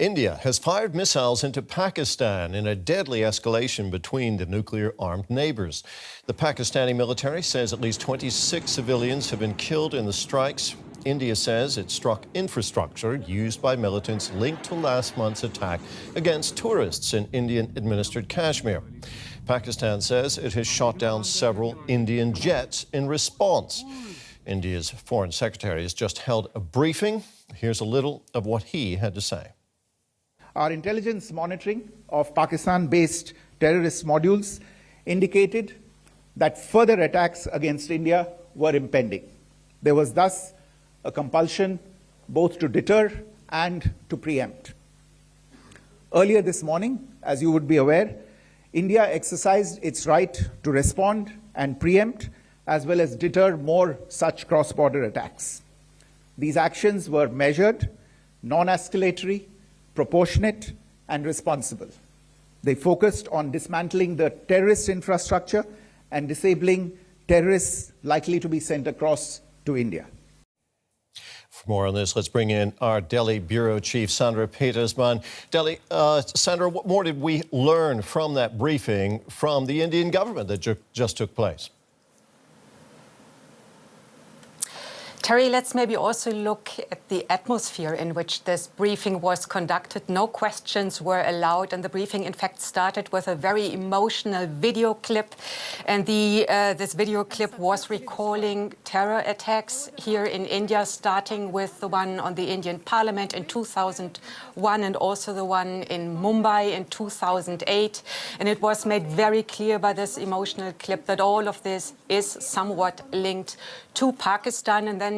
India has fired missiles into Pakistan in a deadly escalation between the nuclear-armed neighbors. The Pakistani military says at least 26 civilians have been killed in the strikes. India says it struck infrastructure used by militants linked to last month's attack against tourists in Indian-administered Kashmir. Pakistan says it has shot down several Indian jets in response. India's foreign secretary has just held a briefing. Here's a little of what he had to say. Our intelligence monitoring of Pakistan-based terrorist modules indicated that further attacks against India were impending. There was thus a compulsion both to deter and to preempt. Earlier this morning, as you would be aware, India exercised its right to respond and preempt as well as deter more such cross-border attacks. These actions were measured, non-escalatory, proportionate, and responsible. They focused on dismantling the terrorist infrastructure and disabling terrorists likely to be sent across to India. For more on this, let's bring in our Delhi Bureau Chief, Sandra Petersman. Sandra, what more did we learn from that briefing from the Indian government that just took place? Terry, let's maybe also look at the atmosphere in which this briefing was conducted. No questions were allowed, and the briefing, in fact, started with a very emotional video clip. And this video clip was recalling terror attacks here in India, starting with the one on the Indian Parliament in 2001 and also the one in Mumbai in 2008. And it was made very clear by this emotional clip that all of this is somewhat linked to Pakistan. And then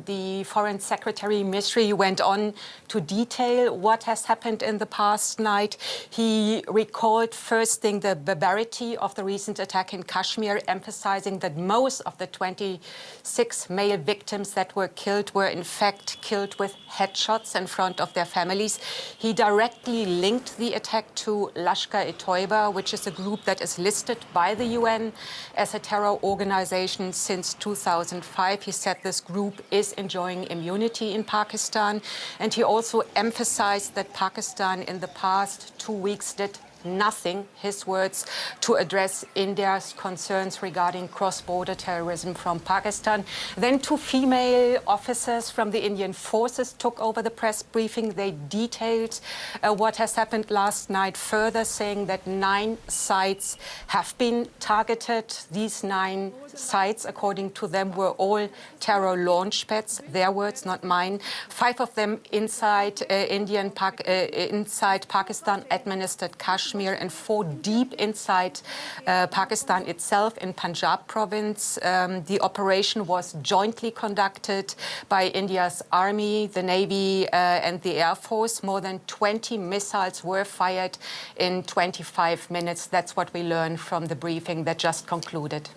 the Foreign Secretary Misri went on to detail what has happened in the past night. He recalled first thing the barbarity of the recent attack in Kashmir, emphasizing that most of the 26 male victims that were killed were in fact killed with headshots in front of their families. He directly linked the attack to Lashkar-e-Toiba, which is a group that is listed by the UN as a terror organization since 2005. He said this group is enjoying immunity in Pakistan. And he also emphasized that Pakistan in the past 2 weeks did nothing, his words, to address India's concerns regarding cross-border terrorism from Pakistan. Then two female officers from the Indian forces took over the press briefing. They detailed what has happened last night, further saying that 9 sites have been targeted. These 9 sites, according to them, were all terror launch pads, their words, not mine. 5 of them inside inside Pakistan-administered Kashmir, and 4 deep inside Pakistan itself in Punjab province. The operation was jointly conducted by India's Army, the Navy and the Air Force. More than 20 missiles were fired in 25 minutes. That's what we learned from the briefing that just concluded.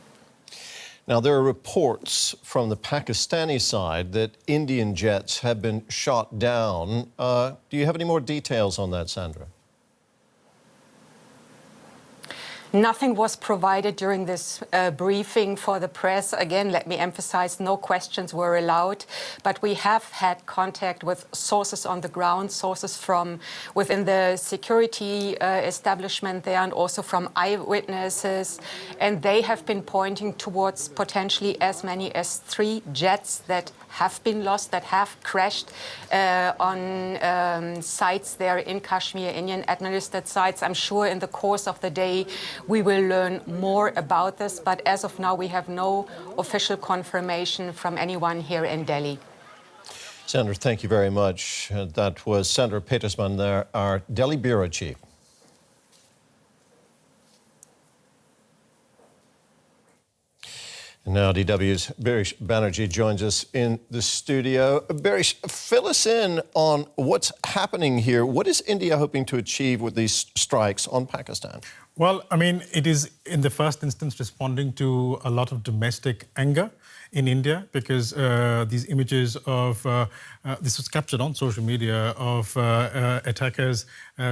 Now, there are reports from the Pakistani side that Indian jets have been shot down. Do you have any more details on that, Sandra? Nothing was provided during this briefing for the press. Again, let me emphasize, no questions were allowed. But we have had contact with sources on the ground, sources from within the security establishment there, and also from eyewitnesses. And they have been pointing towards potentially as many as 3 jets that have been lost, that have crashed on sites there in Kashmir, Indian-administered sites. I'm sure in the course of the day we will learn more about this, but as of now we have no official confirmation from anyone here in Delhi. Sandra, thank you very much. That was Sandra Petersman there, our Delhi Bureau Chief. And now DW's Barish Banerjee joins us in the studio. Barish, fill us in on what's happening here. What is India hoping to achieve with these strikes on Pakistan? Well, I mean, it is in the first instance responding to a lot of domestic anger in India because these images of, this was captured on social media, of attackers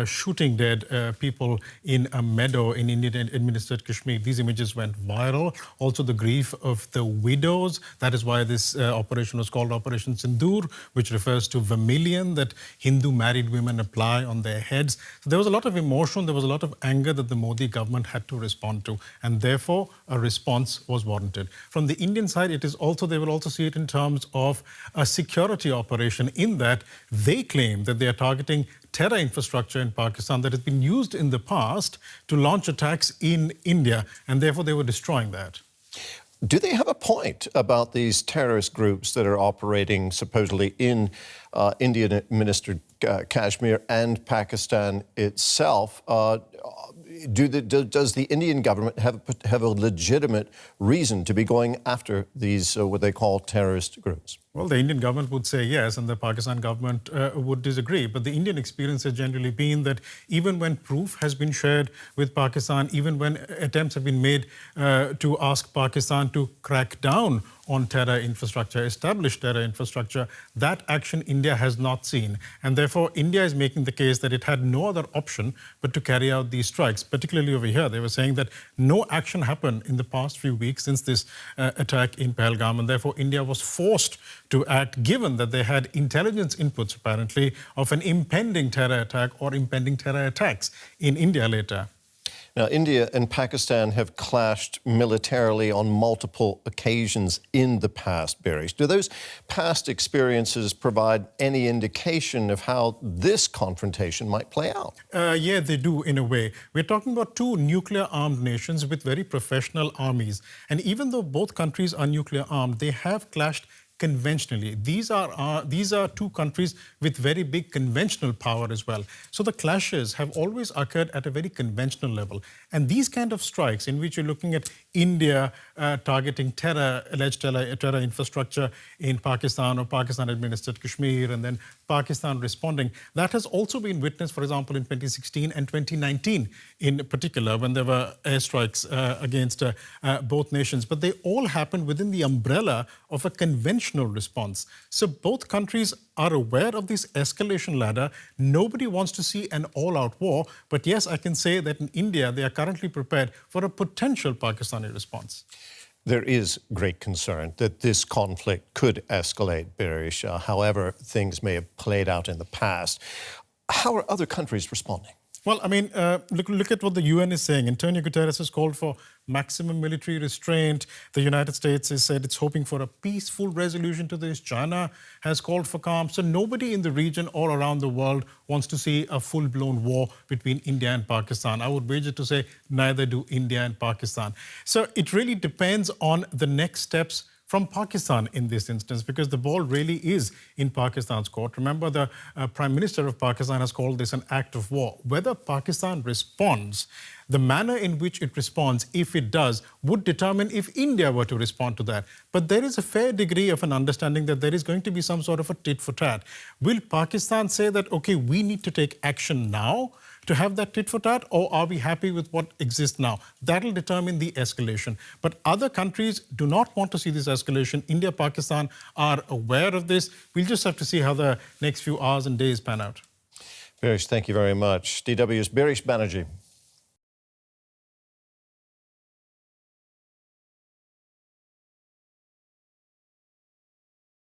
shooting dead people in a meadow in Indian-administered Kashmir. These images went viral. Also the grief of the widows. That is why this operation was called Operation Sindoor, which refers to vermilion that Hindu married women apply on their heads. So there was a lot of emotion, there was a lot of anger that the Modi government had to respond to, and therefore a response was warranted. From the Indian side, it is also, they will also see it in terms of a security operation, in that they claim that they are targeting terror infrastructure in Pakistan that has been used in the past to launch attacks in India, and therefore they were destroying that. Do they have a point about these terrorist groups that are operating supposedly in Indian-administered Kashmir and Pakistan itself? Does the Indian government have a legitimate reason to be going after these, what they call terrorist groups? Well, the Indian government would say yes, and the Pakistan government would disagree. But the Indian experience has generally been that even when proof has been shared with Pakistan, even when attempts have been made to ask Pakistan to crack down on terror infrastructure, established terror infrastructure, that action India has not seen. And therefore, India is making the case that it had no other option but to carry out these strikes, particularly over here. They were saying that no action happened in the past few weeks since this attack in Pahalgam, and therefore India was forced to act, given that they had intelligence inputs, apparently, of an impending terror attack or impending terror attacks in India later. Now, India and Pakistan have clashed militarily on multiple occasions in the past, Barish. Do those past experiences provide any indication of how this confrontation might play out? Yeah, they do, in a way. We're talking about two nuclear-armed nations with very professional armies. And even though both countries are nuclear-armed, they have clashed conventionally. These are two countries with very big conventional power as well. So the clashes have always occurred at a very conventional level. And these kind of strikes, in which you're looking at India targeting alleged terror infrastructure in Pakistan or Pakistan-administered Kashmir, and then Pakistan responding, that has also been witnessed, for example, in 2016 and 2019 in particular, when there were airstrikes against both nations. But they all happened within the umbrella of a conventional response. So both countries are aware of this escalation ladder. Nobody wants to see an all-out war. But yes, I can say that in India, they are currently prepared for a potential Pakistani response. There is great concern that this conflict could escalate, Barish, however things may have played out in the past. How are other countries responding? Well, I mean, look at what the UN is saying. Antonio Guterres has called for maximum military restraint. The United States has said it's hoping for a peaceful resolution to this. China has called for calm. So nobody in the region or around the world wants to see a full-blown war between India and Pakistan. I would wager to say neither do India and Pakistan. So it really depends on the next steps from Pakistan in this instance, because the ball really is in Pakistan's court. Remember, the Prime Minister of Pakistan has called this an act of war. Whether Pakistan responds, the manner in which it responds, if it does, would determine if India were to respond to that. But there is a fair degree of an understanding that there is going to be some sort of a tit for tat. Will Pakistan say that, okay, we need to take action now to have that tit for tat, or are we happy with what exists now? That'll determine the escalation. But other countries do not want to see this escalation. India, Pakistan are aware of this. We'll just have to see how the next few hours and days pan out. Barish, thank you very much. DW's Barish Banerjee.